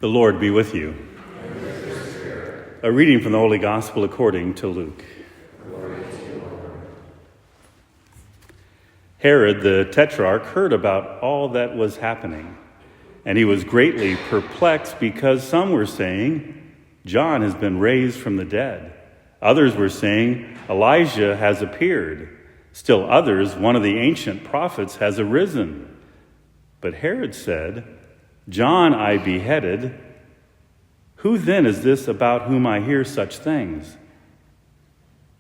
The Lord be with you. A reading from the Holy Gospel according to Luke. Herod the Tetrarch heard about all that was happening, and he was greatly perplexed because some were saying, John has been raised from the dead. Others were saying, Elijah has appeared. Still others, one of the ancient prophets has arisen. But Herod said, John I beheaded. Who then is this about whom I hear such things?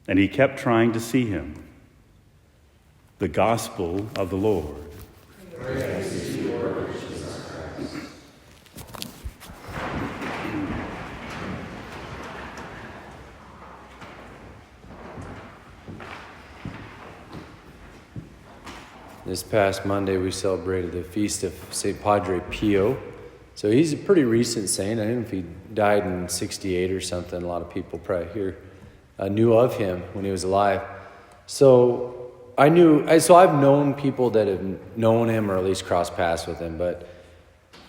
And he kept trying to see him. The Gospel of the Lord. Praise to you, Lord Jesus Christ. This past Monday, we celebrated the feast of St. Padre Pio. So he's a pretty recent saint. I don't know if he died in 68 or something. A lot of people probably here knew of him when he was alive. So I've known people that have known him or at least crossed paths with him. But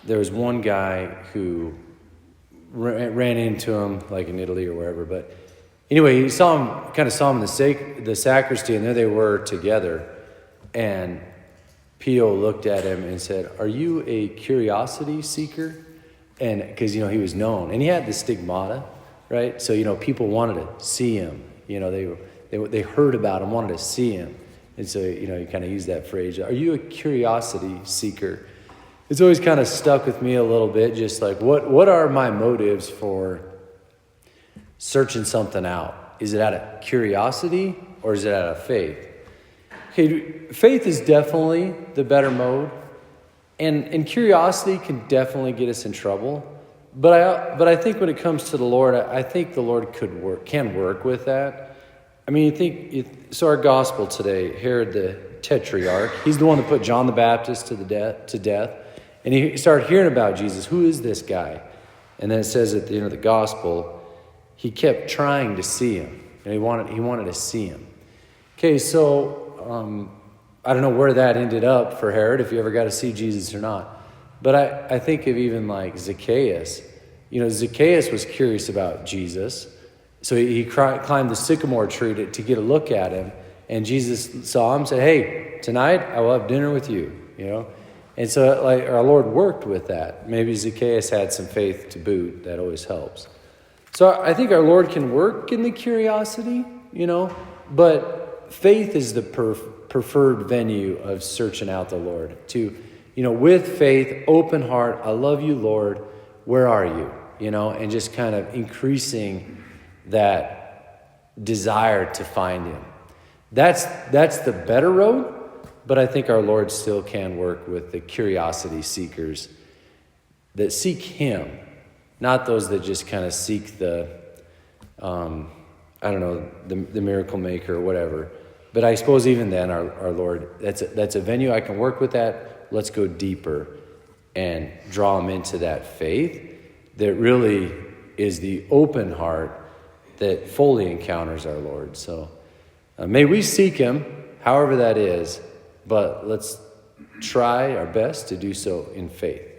there was one guy who ran into him, like in Italy or wherever. But anyway, he saw him in the sacristy, and there they were together. And Pio looked at him and said, "Are you a curiosity seeker?" And because, he was known. And he had the stigmata, right? So, people wanted to see him. They heard about him, wanted to see him. And so, you kind of use that phrase, "Are you a curiosity seeker?" It's always kind of stuck with me a little bit, just like, what are my motives for searching something out? Is it out of curiosity or is it out of faith? Okay, faith is definitely the better mode, and curiosity can definitely get us in trouble. But I think when it comes to the Lord, I think the Lord can work with that. I mean, so our gospel today, Herod the Tetrarch, he's the one that put John the Baptist to death, and he started hearing about Jesus. Who is this guy? And then it says at the end of the gospel, he kept trying to see him, and he wanted to see him. Okay, so I don't know where that ended up for Herod, if he ever got to see Jesus or not. But I think of even like Zacchaeus. Zacchaeus was curious about Jesus. So he climbed the sycamore tree to get a look at him. And Jesus saw him and said, "Hey, tonight I will have dinner with you." And so our Lord worked with that. Maybe Zacchaeus had some faith to boot. That always helps. So I think our Lord can work in the curiosity, but faith is the preferred venue of searching out the Lord. With faith, open heart, I love you, Lord, where are you? And just kind of increasing that desire to find him. That's the better road, but I think our Lord still can work with the curiosity seekers that seek him, not those that just kind of seek the the miracle maker or whatever. But I suppose even then, our Lord, that's a venue I can work with that. Let's go deeper and draw them into that faith that really is the open heart that fully encounters our Lord. So may we seek him, however that is, but let's try our best to do so in faith.